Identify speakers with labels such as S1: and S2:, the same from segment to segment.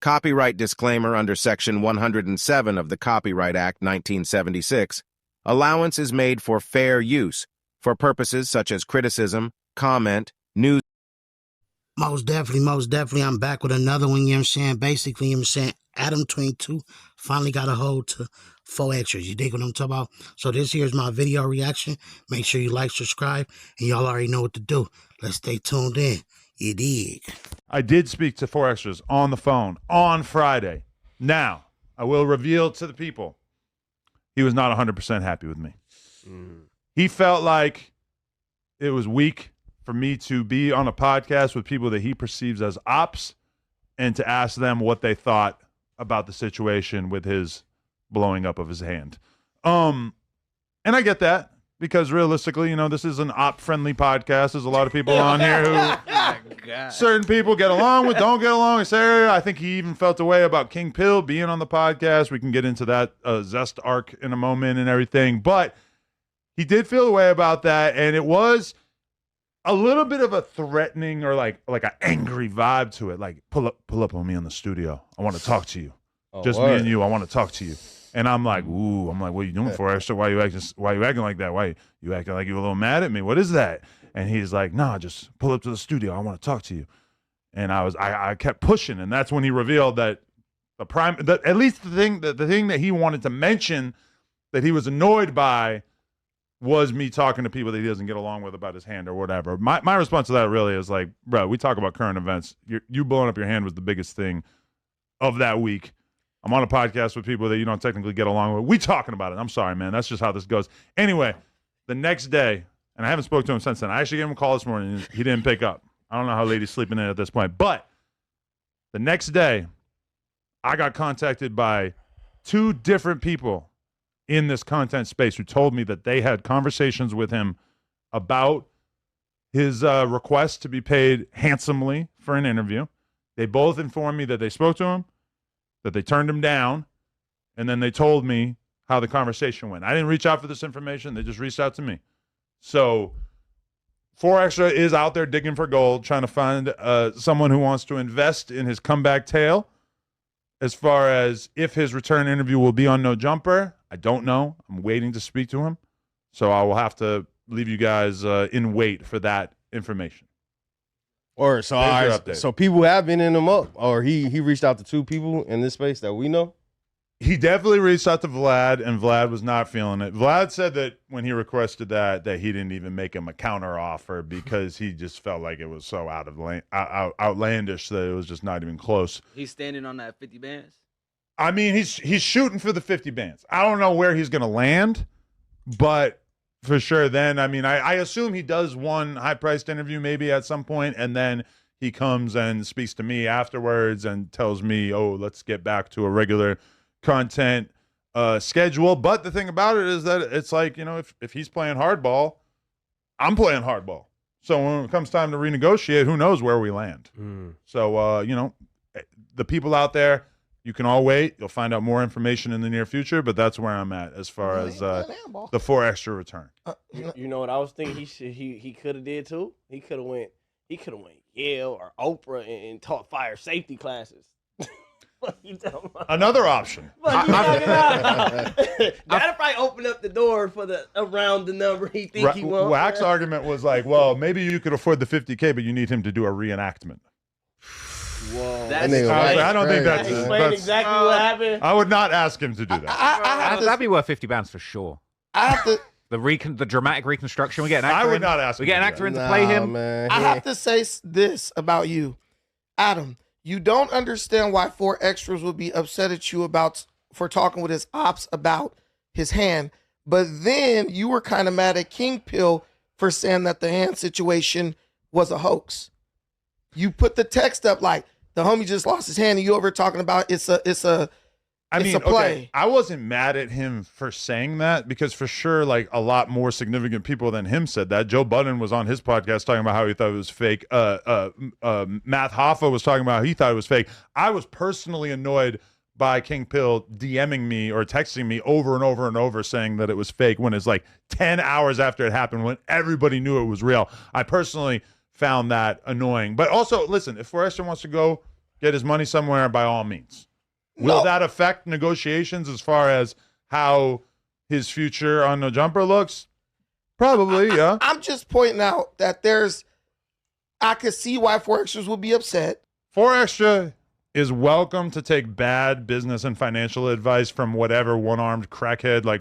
S1: Copyright disclaimer under Section 107 of the Copyright Act 1976. Allowance is made for fair use, for purposes such as criticism, comment, news.
S2: Most definitely. I'm back with another one, you know what I'm saying? Basically, you know what I'm saying? Adam22 finally got a hold to 4 extras. You dig what I'm talking about? So this here's my video reaction. Make sure you like, subscribe, and y'all already know what to do. Let's stay tuned in. You dig?
S3: I did speak to 4 extras on the phone on Friday. Now, I will reveal to the people, he was not 100% happy with me. He felt like it was weak for me to be on a podcast with people that he perceives as ops and to ask them what they thought about the situation with his blowing up of his hand. And I get that because realistically, you know, this is an op-friendly podcast. There's a lot of people on here who certain people get along with, don't get along, etc. I think he even felt a way about King Pill being on the podcast. We can get into that Zest arc in a moment and everything. But he did feel a way about that, and it was a little bit of a threatening or like an angry vibe to it. Like, pull up on me in the studio. I want to talk to you. Just me and you. I want to talk to you. And I'm like, ooh. I'm like, what are you doing for extra? Why you acting like that? Why you acting like you're a little mad at me? What is that? And he's like, nah, just pull up to the studio. I want to talk to you. And I kept pushing, and that's when he revealed that at least the thing that he wanted to mention that he was annoyed by was me talking to people that he doesn't get along with about his hand or whatever. My response to that really is like, bro, we talk about current events. You blowing up your hand was the biggest thing of that week. I'm on a podcast with people that you don't technically get along with. We talking about it. I'm sorry, man. That's just how this goes. Anyway, the next day, and I haven't spoken to him since then. I actually gave him a call this morning, and he didn't pick up. I don't know how late he's sleeping in at this point. But the next day, I got contacted by 2 different people in this content space who told me that they had conversations with him about his request to be paid handsomely for an interview. They both informed me that they spoke to him, that they turned him down, and then they told me how the conversation went. I didn't reach out for this information. They just reached out to me. So 4 Extra is out there digging for gold, trying to find someone who wants to invest in his comeback tale. As far as if his return interview will be on No Jumper, I don't know. I'm waiting to speak to him. So I will have to leave you guys in wait for that information.
S4: Or so people have been in him up, or he reached out to 2 people in this space that we know.
S3: He definitely reached out to Vlad, and Vlad was not feeling it. Vlad said that when he requested that he didn't even make him a counter offer because he just felt like it was so outlandish that it was just not even close.
S5: He's standing on that 50 bands.
S3: I mean, he's shooting for the 50 bands. I don't know where he's going to land, but for sure then, I mean, I assume he does one high-priced interview maybe at some point, and then he comes and speaks to me afterwards and tells me, oh, let's get back to a regular content schedule. But the thing about it is that it's like, you know, if he's playing hardball, I'm playing hardball. So when it comes time to renegotiate, who knows where we land. So, you know, the people out there, you can all wait. You'll find out more information in the near future, but that's where I'm at as far as the 4 Extra return.
S4: You know what I was thinking he could have did too? He could have went Yale or Oprah and taught fire safety classes.
S3: Another option.
S4: That'll probably open up the door for around the number he think he wants.
S3: Wax's argument was like, well, maybe you could afford the $50K, but you need him to do a reenactment.
S4: Whoa.
S3: I don't think that's
S4: exactly what happened.
S3: I would not ask him to do that.
S6: That'd be worth 50 bands for sure.
S2: I have to.
S6: The dramatic reconstruction. We get an actor.
S3: I would not ask.
S6: We get an actor in to play him.
S4: Man.
S2: I have to say this about you, Adam. You don't understand why 4 Extras would be upset at you for talking with his ops about his hand, but then you were kind of mad at King Pill for saying that the hand situation was a hoax. You put the text up like the homie just lost his hand, and you over talking about it's a play.
S3: Okay, I wasn't mad at him for saying that because for sure, like a lot more significant people than him said that. Joe Budden was on his podcast talking about how he thought it was fake. Matt Hoffa was talking about how he thought it was fake. I was personally annoyed by King Pill DMing me or texting me over and over and over saying that it was fake when it's like 10 hours after it happened when everybody knew it was real. I personally found that annoying. But also, listen, if Forrester wants to go get his money somewhere, by all means. Will that affect negotiations as far as how his future on No Jumper looks? Probably, yeah.
S2: I'm just pointing out that I could see why 4 Extras would be upset.
S3: 4 Extra is welcome to take bad business and financial advice from whatever one-armed crackhead like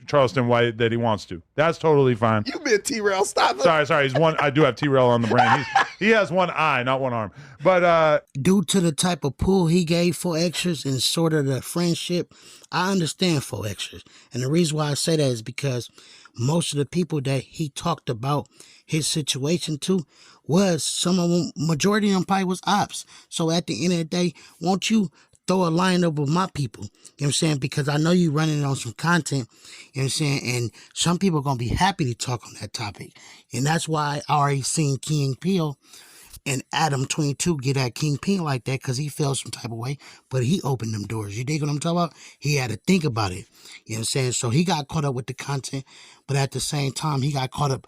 S3: Charleston White that he wants to. That's totally fine.
S2: You been T-Rail, stop it.
S3: Sorry. He's one. I do have T-Rail on the brain. He has one eye, not one arm. But
S7: due to the type of pull he gave 4 Extras and sort of the friendship, I understand 4 Extras. And the reason why I say that is because most of the people that he talked about his situation to was some of them, majority of them probably was Opps. So at the end of the day, won't you throw a line up with my people? You know what I'm saying? Because I know you running on some content, you know what I'm saying? And some people are going to be happy to talk on that topic. And that's why I already seen King Peel and Adam22 get at King Peel like that, because he felt some type of way, but he opened them doors. You dig what I'm talking about? He had to think about it. You know what I'm saying? So he got caught up with the content, but at the same time, he got caught up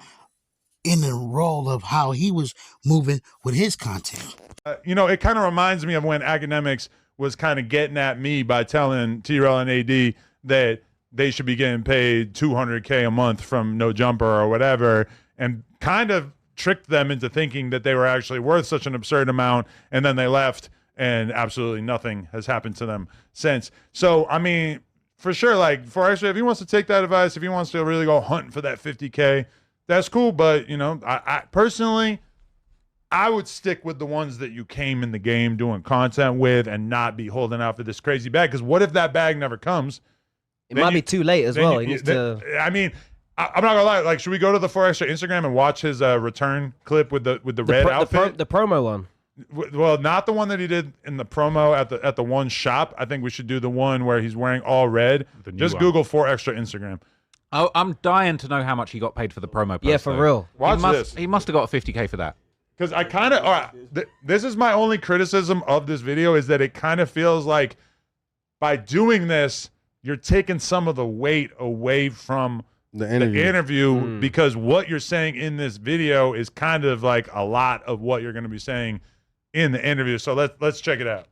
S7: in the role of how he was moving with his content.
S3: it kind of reminds me of when Academics was kind of getting at me by telling T-Rail and AD that they should be getting paid $200K a month from No Jumper or whatever, and kind of tricked them into thinking that they were actually worth such an absurd amount, and then they left, and absolutely nothing has happened to them since. So, I mean, for sure, like, 4 Extra, if he wants to take that advice, if he wants to really go hunting for that 50K, that's cool. But, I personally, I would stick with the ones that you came in the game doing content with and not be holding out for this crazy bag. Because what if that bag never comes?
S4: It might be too late as well.
S3: I mean, I'm not gonna lie. Like, should we go to the 4 Extra Instagram and watch his return clip with the red outfit?
S4: The promo one.
S3: Well, not the one that he did in the promo at the one shop. I think we should do the one where he's wearing all red. Just Google 4 Extra Instagram.
S6: Oh, I'm dying to know how much he got paid for the promo post.
S4: Yeah, for real.
S3: Watch this.
S6: He must have got a 50K for that.
S3: Because I kind of, all right, this is my only criticism of this video, is that it kind of feels like by doing this, you're taking some of the weight away from the interview, because what you're saying in this video is kind of like a lot of what you're going to be saying in the interview. So let's check it out.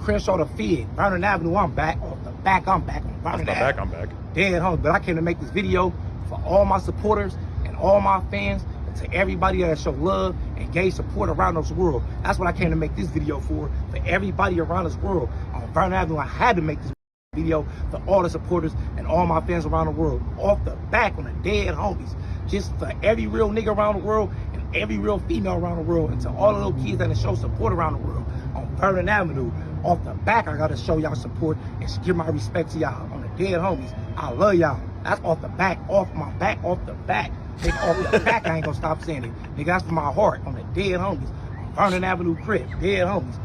S8: Crenshaw the Feed, Vernon Avenue, I'm back. Off the back, I'm back. On Vernon Avenue.
S3: I'm back.
S8: Dead home, but I came to make this video for all my supporters and all my fans, and to everybody that show love and gave support around this world. That's what I came to make this video for everybody around this world. On Vernon Avenue, I had to make this video for all the supporters and all my fans around the world. Off the back on the dead homies. Just for every real nigga around the world and every real female around the world, and to all the little kids that show support around the world. On Vernon Avenue, off the back, I gotta show y'all support and give my respect to y'all. On the dead homies, I love y'all. That's off the back, off my back, off the back. Nigga, off the back, I ain't gonna stop saying it. Nigga, that's from my heart. On the dead homies, on Vernon Avenue crib, dead homies.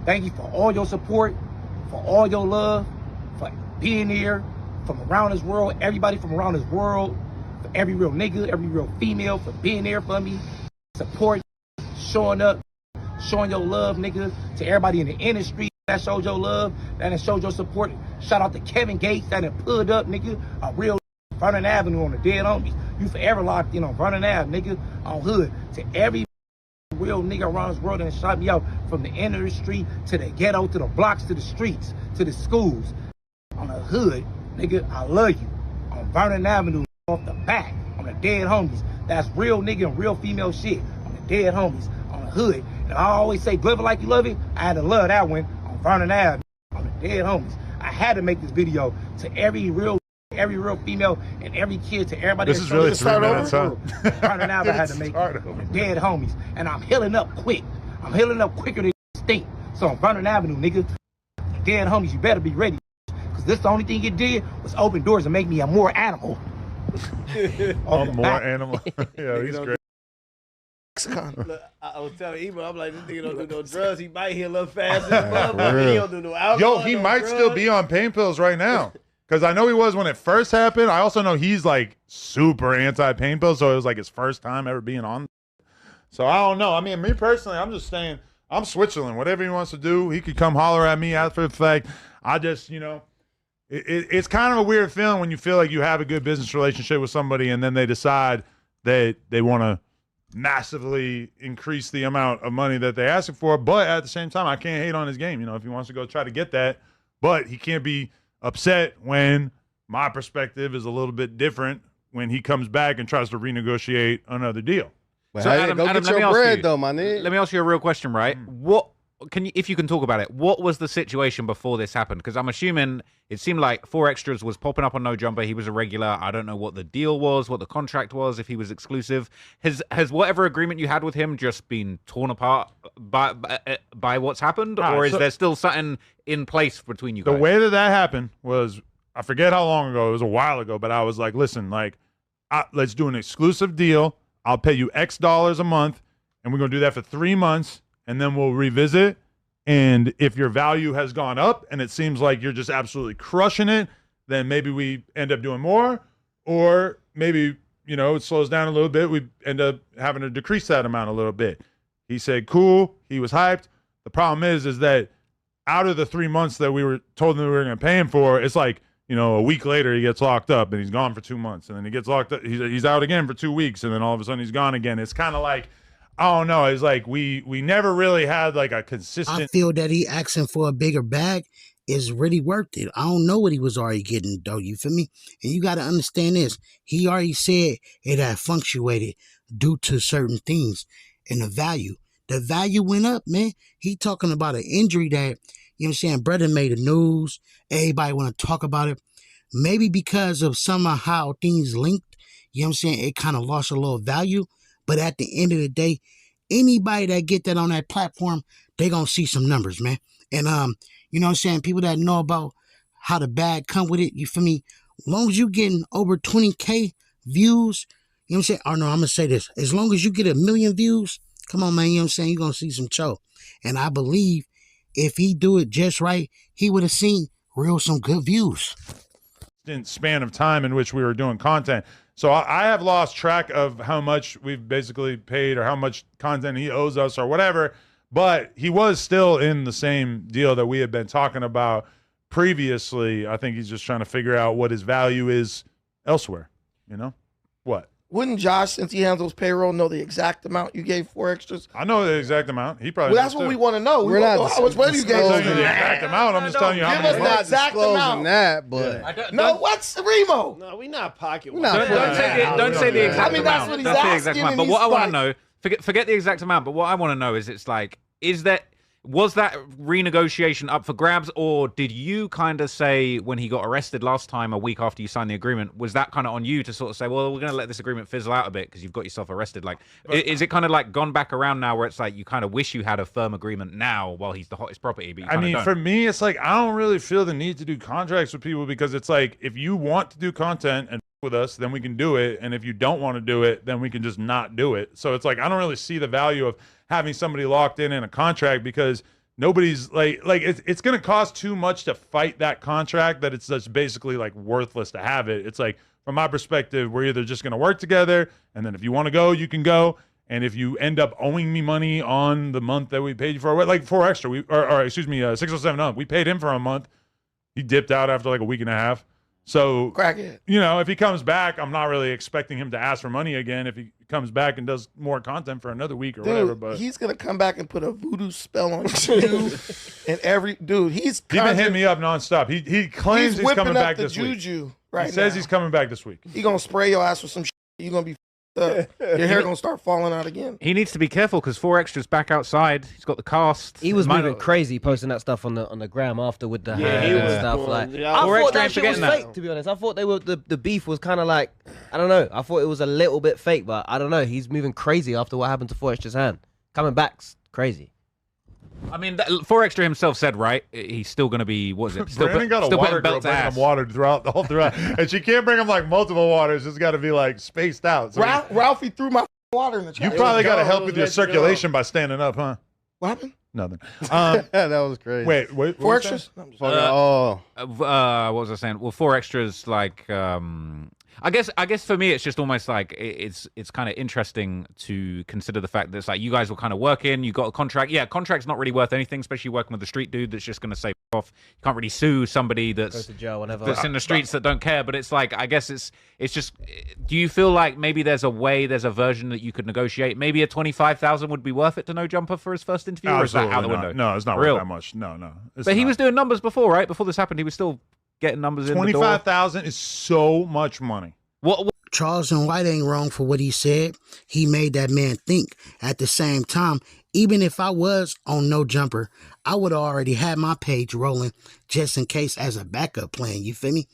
S8: Thank you for all your support, for all your love, for being here from around this world, everybody from around this world, for every real nigga, every real female, for being there for me, support, showing up, showing your love, nigga, to everybody in the industry that showed your love, that showed your support. Shout out to Kevin Gates that pulled up, nigga, a real Vernon Avenue on the dead homies. You forever locked in on Vernon Ave, nigga, on hood. To every real nigga around this world that shot me out, from the end of the street to the ghetto, to the blocks, to the streets, to the schools. On the hood, nigga, I love you. On Vernon Avenue, off the back, on the dead homies. That's real nigga and real female shit. On the dead homies, on the hood. And I always say, glove it like you love it. I had to love that one on Vernon Ave, on the dead homies. I had to make this video to every real female and every kid, to everybody.
S3: This is really 3 minutes, huh?
S8: Vernon Ave, I had to make it on the dead homies. And I'm healing up quick. I'm healing up quicker than stink. So on Vernon Avenue, nigga, dead homies, you better be ready. This the only thing it did was open doors and make me a more animal.
S3: Animal. Yeah, he's great.
S4: Look, I was telling Emo, I'm like, this nigga don't do no drugs. He might hit a little fast as fuck, but he don't do no alcohol.
S3: Yo, he might still be on pain pills right now. Because I know he was when it first happened. I also know he's like super anti-pain pills, so it was like his first time ever being on. So I don't know. I mean, me personally, I'm just saying, I'm Switzerland. Whatever he wants to do, he could come holler at me after the fact. I just, it's kind of a weird feeling when you feel like you have a good business relationship with somebody and then they decide that they want to massively increase the amount of money that they asking for. But at the same time, I can't hate on his game. You know, if he wants to go try to get that, but he can't be upset when my perspective is a little bit different when he comes back and tries to renegotiate another deal.
S9: Well,
S6: So, Adam,
S9: go
S6: Adam,
S9: get
S6: let me
S9: your
S6: ask
S9: bread,
S6: you-
S9: though, my nigga.
S6: Let me ask you a real question, right? What can you, if you can talk about it, what was the situation before this happened? Because I'm assuming it seemed like 4Extras was popping up on No Jumper. He was a regular. I don't know what the deal was, what the contract was, if he was exclusive. Has whatever agreement you had with him just been torn apart by what's happened, or is there still something in place between you guys?
S3: The way that happened was, I forget how long ago. It was a while ago, but I was like, listen, like, let's do an exclusive deal. I'll pay you X dollars a month, and we're going to do that for 3 months, and then we'll revisit. And if your value has gone up and it seems like you're just absolutely crushing it, then maybe we end up doing more, or maybe, you know, it slows down a little bit. We end up having to decrease that amount a little bit. He said, cool. He was hyped. The problem is that out of the 3 months that we were told that we were going to pay him for, it's like, you know, a week later he gets locked up and he's gone for 2 months, and then he gets locked up. He's out again for 2 weeks, and then all of a sudden he's gone again. It's kind of like, I don't know. It's like we never really had like a consistent.
S7: I feel that he asking for a bigger bag is really worth it. I don't know what he was already getting, though. You feel me? And you got to understand this. He already said it had fluctuated due to certain things and the value. The value went up, man. He talking about an injury that, you know what I'm saying, brother made the news. Everybody want to talk about it. Maybe because of somehow things linked, you know what I'm saying, it kind of lost a little value. But at the end of the day, anybody that get that on that platform, they going to see some numbers, man. And, you know what I'm saying, people that know about how the bag come with it, you feel me? As long as you getting over 20K views, you know what I'm saying? Or no, I'm going to say this. As long as you get 1 million views, come on, man, you know what I'm saying? You're going to see some show. And I believe if he do it just right, he would have seen some good views.
S3: Span of time in which we were doing content. So I have lost track of how much we've basically paid or how much content he owes us or whatever, but he was still in the same deal that we had been talking about previously. I think he's just trying to figure out what his value is elsewhere, you know? What?
S2: Wouldn't Josh, since he handles payroll, know the exact amount you gave 4Extras?
S3: I know the exact amount. He probably
S2: Well, that's what we want to know.
S9: We're not
S2: how much money you gave
S3: I'm
S2: us.
S3: telling you the exact amount. I'm just telling you how
S2: Give
S3: many
S2: us
S3: months.
S2: the exact
S9: disclosing
S2: amount.
S9: that, but
S2: No, what's Remo?
S4: No, we not pocket.
S9: We're not
S6: Don't say the exact
S2: I mean, that's
S6: amount.
S2: what he's
S6: Don't say the exact
S2: asking,
S6: amount.
S2: and
S6: But what
S2: he's
S6: I want to
S2: like-
S6: know, forget the exact amount, but what I want to know is, it's like, was that renegotiation up for grabs, or did you kind of say when he got arrested last time, a week after you signed the agreement, was that kind of on you to sort of say, well, we're going to let this agreement fizzle out a bit because you've got yourself arrested? Like, is it kind of like gone back around now where it's like you kind of wish you had a firm agreement now while he's the hottest property, but you
S3: I mean,
S6: don't?
S3: for me, it's like I don't really feel the need to do contracts with people, because it's like, if you want to do content and with us, then we can do it, and if you don't want to do it, then we can just not do it. So it's like I don't really see the value of having somebody locked in a contract, because nobody's like it's going to cost too much to fight that contract that it's just basically like worthless to have it. It's like, from my perspective, we're either just going to work together, and then if you want to go, you can go. And if you end up owing me money on the month that we paid you for, like 4Extra, or excuse me, 607 up, we paid him for a month. He dipped out after like a week and a half. So,
S2: Crackhead.
S3: you know, if he comes back, I'm not really expecting him to ask for money again if he comes back and does more content for another week or whatever. But
S2: he's going to come back and put a voodoo spell on you. And he's
S3: been hitting me up nonstop. He claims he's coming back this week.
S2: Juju right
S3: He says
S2: now.
S3: he's coming back this week.
S2: He going to spray your ass with some shit. You're going to be up. Your hair going to start falling out again.
S6: He needs to be careful because 4Extra's back outside. He's got the cast.
S10: He was moving crazy posting that stuff on the gram after with the hand and stuff. Like, I thought that shit was fake, to be honest. I thought the beef was kind of like, I don't know. I thought it was a little bit fake, but I don't know. He's moving crazy after what happened to 4Extra's hand. Coming back's crazy.
S6: I mean, 4Extra himself said, right, he's still going to be, what is it?
S3: Brandon got a water girl bringing him water throughout, and she can't bring him like multiple waters. It's got to be like spaced out. So
S2: Ralphie threw my water in the chat.
S3: you probably got to help with your circulation by standing up, huh?
S2: What happened?
S3: Nothing.
S9: that was crazy.
S3: Wait.
S2: 4Extras?
S6: What was I saying? Well, 4Extra's like, I guess for me, it's just almost like it's kind of interesting to consider the fact that it's like you guys were kind of working, you got a contract. Yeah, contract's not really worth anything, especially working with a street dude that's just going to say off. You can't really sue somebody that's in the streets that don't care. But it's like, I guess it's just. Do you feel like maybe there's a version that you could negotiate? Maybe a 25,000 would be worth it to No Jumper for his first interview, or is that out the window?
S3: No, it's not worth that much. No.
S6: But he was doing numbers before, right? Before this happened, he was still getting numbers in the door.
S3: 25,000 is so much money.
S6: What?
S7: Charleston White ain't wrong for what he said. He made that man think. At the same time, even if I was on No Jumper, I would already have my page rolling just in case as a backup plan, you feel me?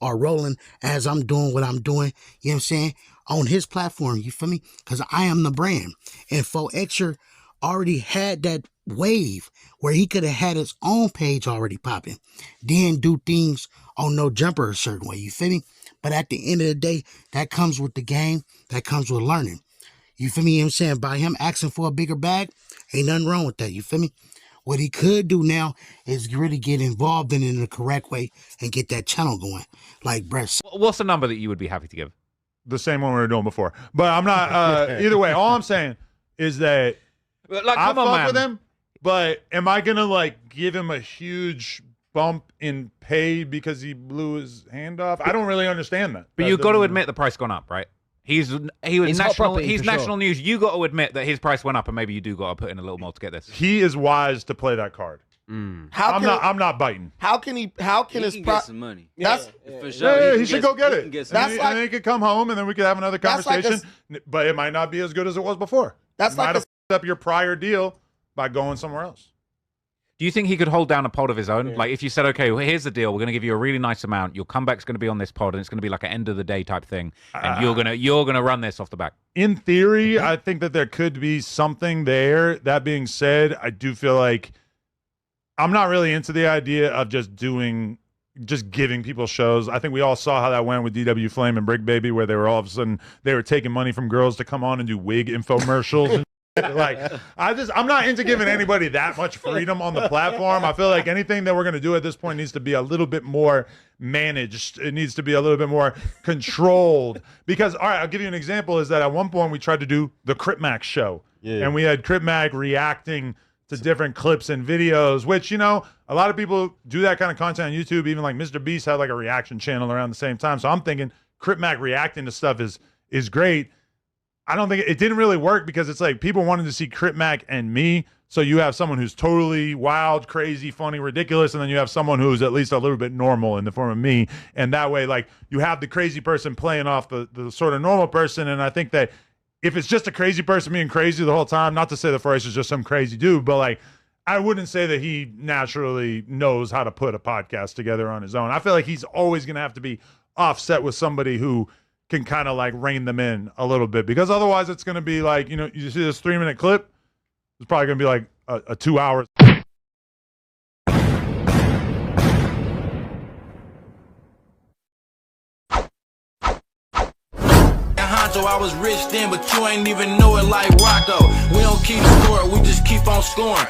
S7: Or rolling as I'm doing what I'm doing, you know what I'm saying? On his platform, you feel me? Because I am the brand. And 4Extra already had that wave where he could have had his own page already popping. Then do things on No Jumper a certain way, you feel me? But at the end of the day, that comes with the game. That comes with learning. You feel me? You know what I'm saying? By him asking for a bigger bag, ain't nothing wrong with that. You feel me? What he could do now is really get involved in it in the correct way and get that channel going. Like, Brett.
S6: What's the number that you would be happy to give?
S3: The same one we were doing before. But I'm not, either way, all I'm saying is that I fuck with him, but am I going to, like, give him a huge bump in pay because he blew his hand off? I don't really understand that.
S6: But you've got to admit the price gone up, right? He's national news. You got to admit that his price went up, and maybe you do got to put in a little more to get this.
S3: He is wise to play that card. I'm not biting.
S2: How can his
S5: get some money?
S2: That's
S5: for sure.
S3: He should go get it.
S2: And That's
S3: you might have up your prior deal by going somewhere else.
S6: Do you think he could hold down a pod of his own? Yeah. Like if you said, okay, well, here's the deal. We're going to give you a really nice amount. Your comeback's going to be on this pod, and it's going to be like an end of the day type thing. And you're gonna run this off the back.
S3: In theory, I think that there could be something there. That being said, I do feel like I'm not really into the idea of just giving people shows. I think we all saw how that went with DW Flame and Brick Baby, where they were all of a sudden they were taking money from girls to come on and do wig infomercials. And like I'm not into giving anybody that much freedom on the platform. I feel like anything that we're going to do at this point needs to be a little bit more managed. It needs to be a little bit more controlled. Because, all right, I'll give you an example, is that at one point we tried to do the Crip Mac show. Yeah. And we had Crip Mac reacting to different clips and videos, which, you know, a lot of people do that kind of content on YouTube. Even like Mr. Beast had like a reaction channel around the same time. So I'm thinking Crip Mac reacting to stuff is great. I don't think it didn't really work because it's like people wanted to see Crip Mac and me. So you have someone who's totally wild, crazy, funny, ridiculous, and then you have someone who's at least a little bit normal in the form of me. And that way, like, you have the crazy person playing off the sort of normal person. And I think that if it's just a crazy person being crazy the whole time, not to say that Forrest is just some crazy dude, but like, I wouldn't say that he naturally knows how to put a podcast together on his own. I feel like he's always going to have to be offset with somebody who can kind of like rein them in a little bit, because otherwise it's going to be like, you know, you see this 3-minute clip, it's probably going to be like a 2 hours.
S11: I was rich then, but you ain't even know it like Rocco. We don't keep score, we just keep on scoring.